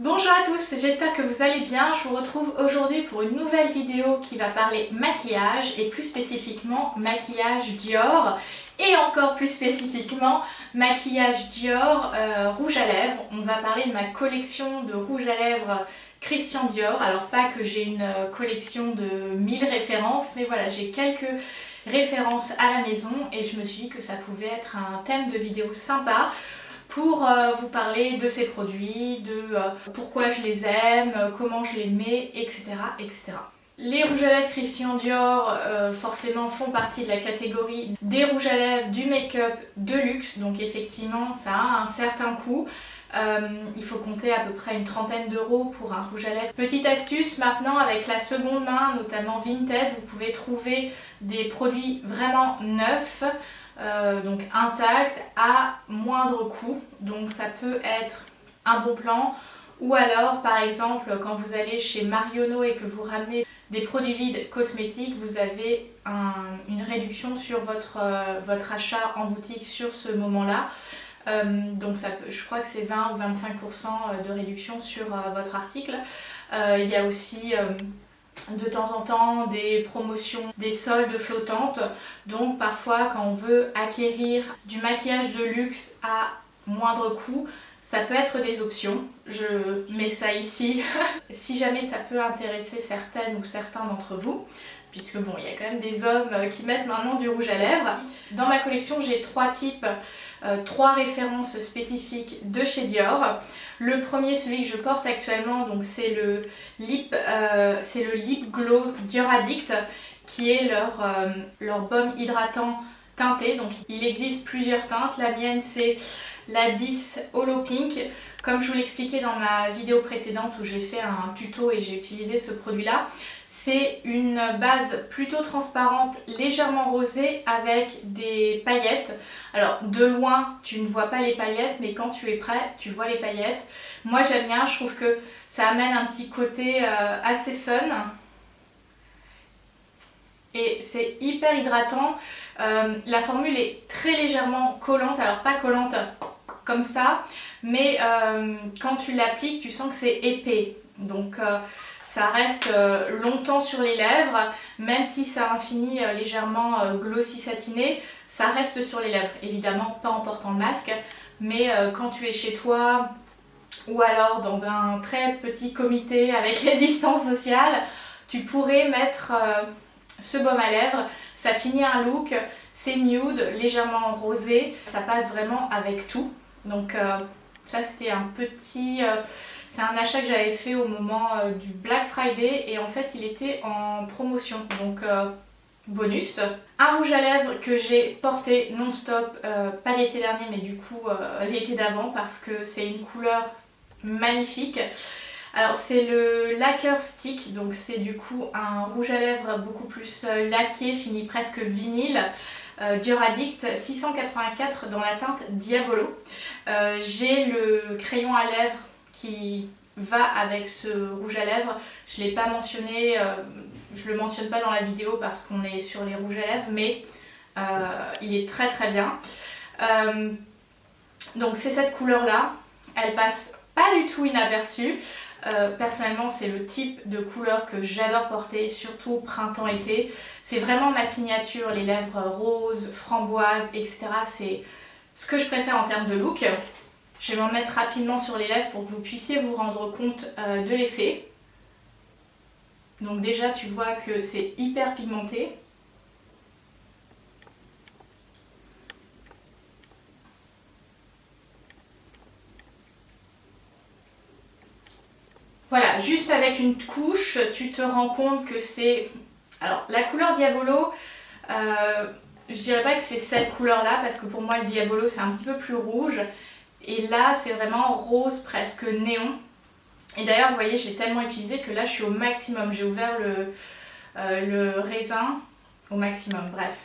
Bonjour à tous, j'espère que vous allez bien. Je vous retrouve aujourd'hui pour une nouvelle vidéo qui va parler maquillage et plus spécifiquement maquillage Dior et encore plus spécifiquement maquillage Dior rouge à lèvres. On va parler de ma collection de rouge à lèvres Christian Dior. Alors pas que j'ai une collection de 1000 références, mais voilà, j'ai quelques références à la maison et je me suis dit que ça pouvait être un thème de vidéo sympa pour vous parler de ces produits, de pourquoi je les aime, comment je les mets, etc., etc. Les rouges à lèvres Christian Dior forcément font partie de la catégorie des rouges à lèvres du make-up de luxe, donc effectivement ça a un certain coût. Il faut compter à peu près une trentaine d'euros pour un rouge à lèvres. Petite astuce maintenant, avec la seconde main, notamment Vinted, vous pouvez trouver des produits vraiment neufs, donc intacts, à moindre coût. Donc ça peut être un bon plan. Ou alors par exemple quand vous allez chez Marionnaud et que vous ramenez des produits vides cosmétiques, vous avez une réduction sur votre achat en boutique sur ce moment-là. Donc ça peut, je crois que c'est 20 ou 25% de réduction sur votre article. Il y a aussi de temps en temps des promotions, des soldes flottantes. Donc parfois quand on veut acquérir du maquillage de luxe à moindre coût, ça peut être des options. Je mets ça ici si jamais ça peut intéresser certaines ou certains d'entre vous, puisque bon, il y a quand même des hommes qui mettent maintenant du rouge à lèvres. Dans ma collection, j'ai trois types, trois références spécifiques de chez Dior. Le premier, celui que je porte actuellement, donc c'est le Lip Glow Dior Addict, qui est leur baume hydratant teinté. Donc il existe plusieurs teintes. La mienne, c'est la 10 Holo Pink. Comme je vous l'expliquais dans ma vidéo précédente où j'ai fait un tuto et j'ai utilisé ce produit-là, c'est une base plutôt transparente, légèrement rosée avec des paillettes. Alors de loin, tu ne vois pas les paillettes, mais quand tu es prêt, tu vois les paillettes. Moi j'aime bien, je trouve que ça amène un petit côté assez fun. Et c'est hyper hydratant. La formule est très légèrement collante, alors pas collante comme ça, mais quand tu l'appliques, tu sens que c'est épais. Donc ça reste longtemps sur les lèvres, même si ça a un fini légèrement glossy satiné, ça reste sur les lèvres. Évidemment pas en portant le masque, mais quand tu es chez toi ou alors dans un très petit comité avec les distances sociales, tu pourrais mettre ce baume à lèvres. Ça finit un look, c'est nude, légèrement rosé, ça passe vraiment avec tout. Donc ça c'était un petit... c'est un achat que j'avais fait au moment du Black Friday et en fait il était en promotion, donc bonus. Un rouge à lèvres que j'ai porté non-stop, pas l'été dernier mais du coup l'été d'avant, parce que c'est une couleur magnifique. Alors c'est le Lacquer Stick, donc c'est du coup un rouge à lèvres beaucoup plus laqué, fini presque vinyle. Dior Addict 684 dans la teinte Diavolo. J'ai le crayon à lèvres qui va avec ce rouge à lèvres. Je ne l'ai pas mentionné, je le mentionne pas dans la vidéo parce qu'on est sur les rouges à lèvres, mais il est très très bien. Donc c'est cette couleur là, elle passe pas du tout inaperçue. Personnellement c'est le type de couleur que j'adore porter, surtout printemps-été. C'est vraiment ma signature, les lèvres roses, framboises, etc. C'est ce que je préfère en termes de look. Je vais m'en mettre rapidement sur les lèvres pour que vous puissiez vous rendre compte de l'effet. Donc déjà tu vois que c'est hyper pigmenté. Voilà, juste avec une couche, tu te rends compte que c'est... Alors, la couleur Diavolo, je dirais pas que c'est cette couleur-là, parce que pour moi, le Diavolo, c'est un petit peu plus rouge. Et là, c'est vraiment rose, presque néon. Et d'ailleurs, vous voyez, je l'ai tellement utilisé que là, je suis au maximum. J'ai ouvert le raisin au maximum, bref.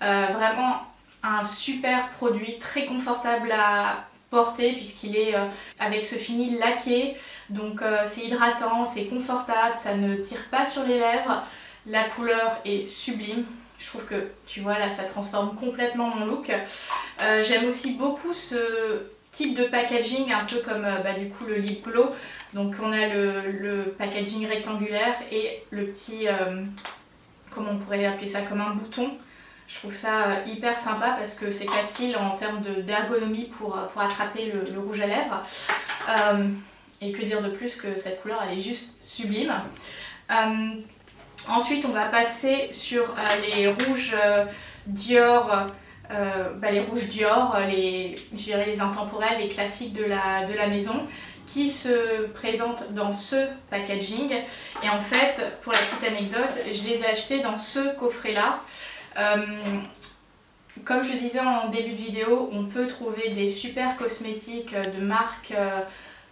Vraiment un super produit, très confortable à porter puisqu'il est avec ce fini laqué, donc c'est hydratant, c'est confortable, ça ne tire pas sur les lèvres, la couleur est sublime. Je trouve que tu vois là ça transforme complètement mon look. J'aime aussi beaucoup ce type de packaging, un peu comme du coup le lip glow. Donc on a le packaging rectangulaire et le petit, comment on pourrait appeler ça, comme un bouton. Je trouve ça hyper sympa parce que c'est facile en termes d'ergonomie pour attraper le rouge à lèvres. Et que dire de plus que cette couleur, elle est juste sublime. Ensuite on va passer sur les rouges Dior, les rouges Dior, je dirais les intemporels, les classiques de la maison, qui se présentent dans ce packaging. Et en fait, pour la petite anecdote, je les ai achetés dans ce coffret là. Comme je disais en début de vidéo, on peut trouver des super cosmétiques de marque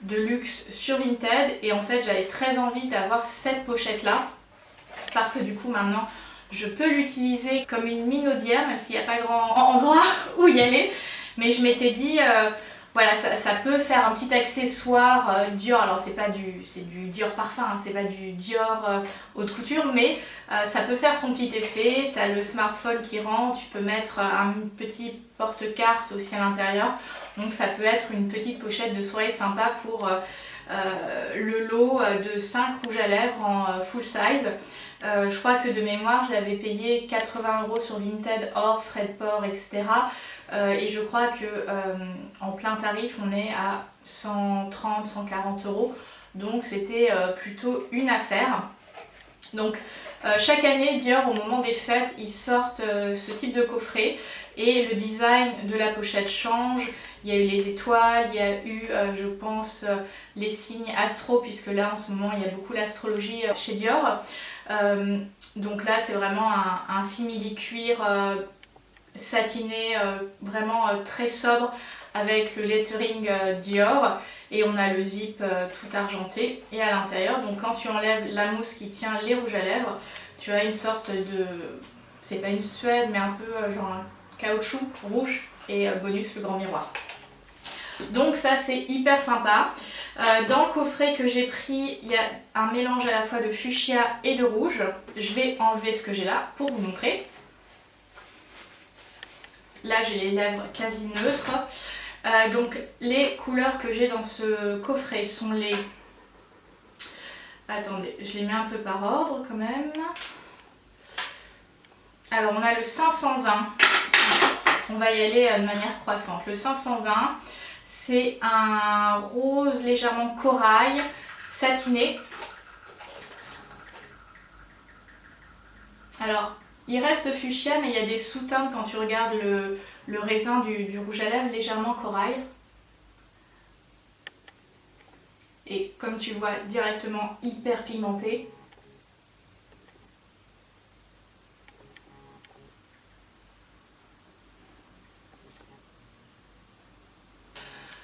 de luxe sur Vinted, et en fait j'avais très envie d'avoir cette pochette là parce que du coup maintenant je peux l'utiliser comme une minaudière, même s'il n'y a pas grand endroit où y aller, mais je m'étais dit voilà, ça peut faire un petit accessoire Dior. Alors c'est du Dior parfum, hein, c'est pas du Dior haute couture, mais ça peut faire son petit effet. Tu as le smartphone qui rentre, tu peux mettre un petit porte-carte aussi à l'intérieur, donc ça peut être une petite pochette de soirée sympa pour le lot de 5 rouges à lèvres en full size. Je crois que de mémoire je l'avais payé 80 € sur Vinted hors frais de port, etc. Et je crois que en plein tarif on est à 130-140 €, donc c'était plutôt une affaire. Donc chaque année Dior, au moment des fêtes, ils sortent ce type de coffret et le design de la pochette change. Il y a eu les étoiles, il y a eu je pense les signes astro, puisque là en ce moment il y a beaucoup l'astrologie chez Dior. Donc là c'est vraiment un simili-cuir satiné, vraiment très sobre, avec le lettering Dior, et on a le zip tout argenté. Et à l'intérieur, donc quand tu enlèves la mousse qui tient les rouges à lèvres, tu as une sorte de, c'est pas une suède mais un peu genre un caoutchouc rouge, et bonus le grand miroir. Donc ça c'est hyper sympa. Dans le coffret que j'ai pris, il y a un mélange à la fois de fuchsia et de rouge. Je vais enlever ce que j'ai là pour vous montrer. Là j'ai les lèvres quasi neutres. Donc les couleurs que j'ai dans ce coffret sont les... Attendez, je les mets un peu par ordre quand même. Alors on a le 520. On va y aller de manière croissante. Le 520, c'est un rose légèrement corail, satiné. Alors, il reste fuchsia, mais il y a des sous-teintes quand tu regardes le raisin du rouge à lèvres, légèrement corail. Et comme tu vois, directement hyper pigmenté.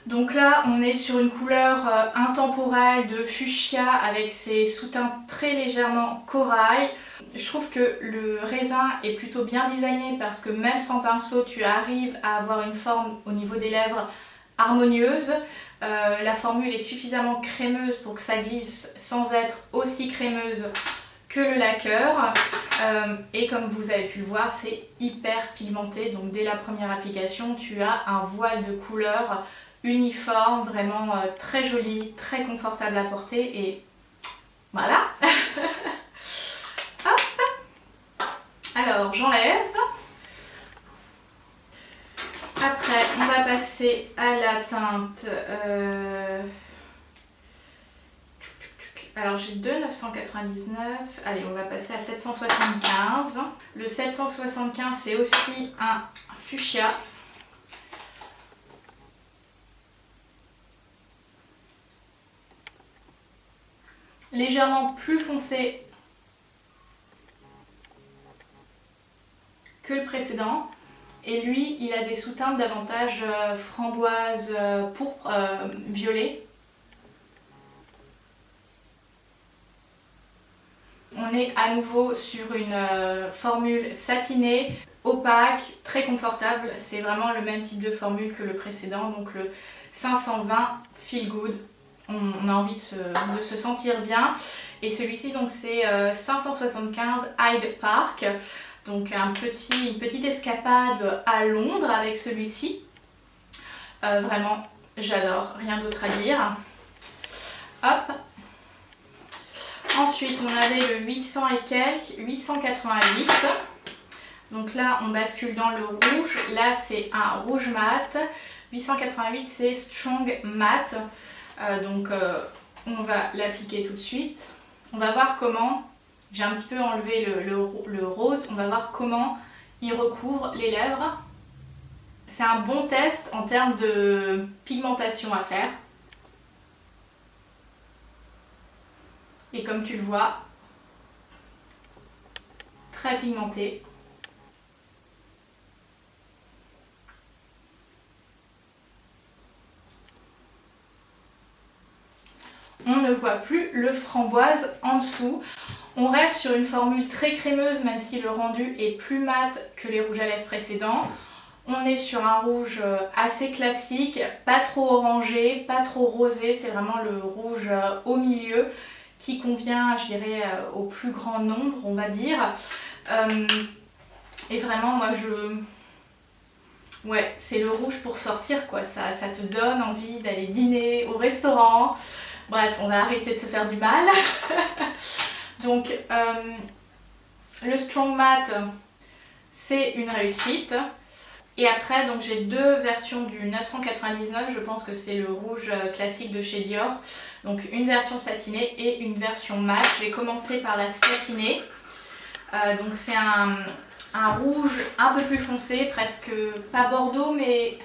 Donc là on est sur une couleur intemporelle de fuchsia avec ses sous-teintes très légèrement corail. Je trouve que le raisin est plutôt bien designé parce que même sans pinceau tu arrives à avoir une forme au niveau des lèvres harmonieuse. La formule est suffisamment crémeuse pour que ça glisse sans être aussi crémeuse que le lacquer. Et comme vous avez pu le voir, c'est hyper pigmenté, donc dès la première application tu as un voile de couleur uniforme, vraiment très joli, très confortable à porter, et voilà. Hop. Alors j'enlève. Après on va passer à la teinte. Alors j'ai deux 999, allez on va passer à 775. Le 775 c'est aussi un fuchsia. Légèrement plus foncé que le précédent, et lui il a des sous-teintes davantage framboise, pourpre, violet. On est à nouveau sur une formule satinée, opaque, très confortable. C'est vraiment le même type de formule que le précédent, donc le 520 Feel Good. On a envie de se sentir bien. Et celui-ci donc c'est 575 Hyde Park. Donc une petite escapade à Londres avec celui-ci. Vraiment j'adore, rien d'autre à dire. Hop. Ensuite, on avait le 800 et quelques, 888. Donc là, on bascule dans le rouge. Là, c'est un rouge mat. 888, c'est Strong Matte. On va l'appliquer tout de suite. On va voir comment, j'ai un petit peu enlevé le rose, on va voir comment il recouvre les lèvres. C'est un bon test en termes de pigmentation à faire. Et comme tu le vois, très pigmenté. On ne voit plus le framboise en dessous. On reste sur une formule très crémeuse, même si le rendu est plus mat que les rouges à lèvres précédents. On est sur un rouge assez classique, pas trop orangé, pas trop rosé, c'est vraiment le rouge au milieu qui convient, je dirais, au plus grand nombre, on va dire. Et vraiment, moi, ouais, c'est le rouge pour sortir, quoi. Ça te donne envie d'aller dîner au restaurant. Bref, on va arrêter de se faire du mal. Donc, le Strong Matte, c'est une réussite. Et après, donc j'ai deux versions du 999, je pense que c'est le rouge classique de chez Dior. Donc une version satinée et une version mat. J'ai commencé par la satinée. Donc c'est un rouge un peu plus foncé, presque pas bordeaux mais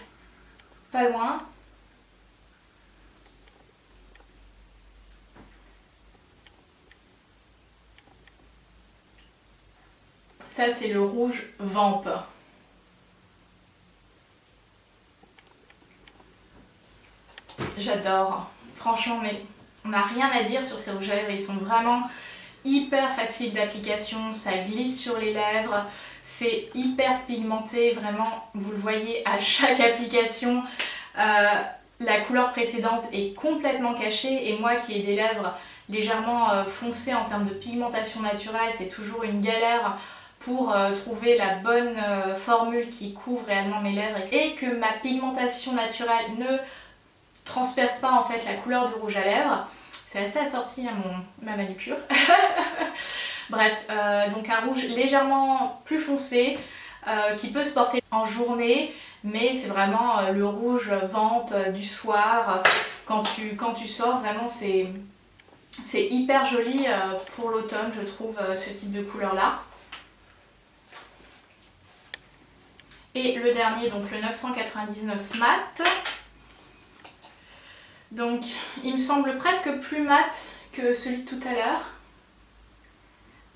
pas loin. Ça c'est le rouge Vamp. J'adore, franchement, mais on n'a rien à dire sur ces rouges à lèvres, ils sont vraiment hyper faciles d'application, ça glisse sur les lèvres, c'est hyper pigmenté, vraiment, vous le voyez à chaque application, la couleur précédente est complètement cachée et moi qui ai des lèvres légèrement foncées en termes de pigmentation naturelle, c'est toujours une galère pour trouver la bonne formule qui couvre réellement mes lèvres et que ma pigmentation naturelle ne transperce pas en fait la couleur du rouge à lèvres. C'est assez assorti à ma manucure. Bref, donc un rouge légèrement plus foncé qui peut se porter en journée, mais c'est vraiment le rouge Vamp du soir. Quand tu sors, vraiment c'est hyper joli pour l'automne, je trouve, ce type de couleur là. Et le dernier, donc le 999 mat. Donc il me semble presque plus mat que celui de tout à l'heure.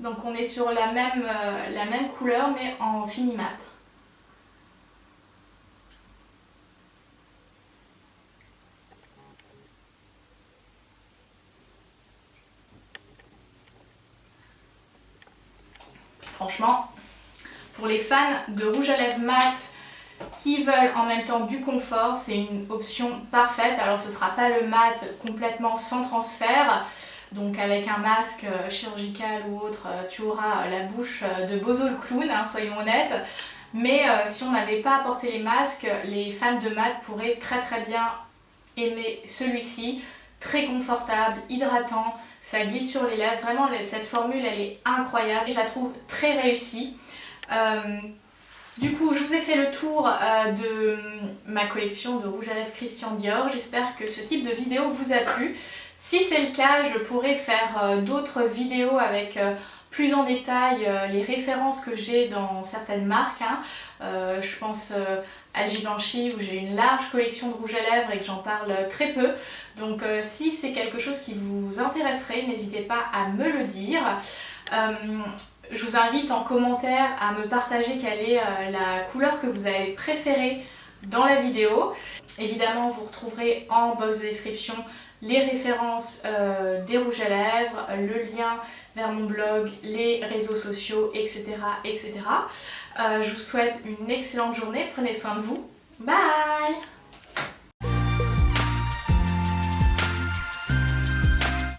Donc on est sur la même couleur mais en fini mat. Franchement, pour les fans de rouge à lèvres mat qui veulent en même temps du confort, c'est une option parfaite. Alors ce ne sera pas le mat complètement sans transfert, donc avec un masque chirurgical ou autre, tu auras la bouche de Bozo le clown, hein, soyons honnêtes. Mais si on n'avait pas apporté les masques, les fans de mat pourraient très bien aimer celui-ci. Très confortable, hydratant, ça glisse sur les lèvres. Vraiment, cette formule, elle est incroyable. Je la trouve très réussie. Du coup, je vous ai fait le tour de ma collection de rouge à lèvres Christian Dior. J'espère que ce type de vidéo vous a plu. Si c'est le cas, je pourrais faire d'autres vidéos avec plus en détail les références que j'ai dans certaines marques. Hein. Je pense à Givenchy où j'ai une large collection de rouge à lèvres et que j'en parle très peu. Donc si c'est quelque chose qui vous intéresserait, n'hésitez pas à me le dire. Je vous invite en commentaire à me partager quelle est la couleur que vous avez préférée dans la vidéo. Évidemment, vous retrouverez en box de description les références des rouges à lèvres, le lien vers mon blog, les réseaux sociaux, etc. etc. Je vous souhaite une excellente journée, prenez soin de vous. Bye!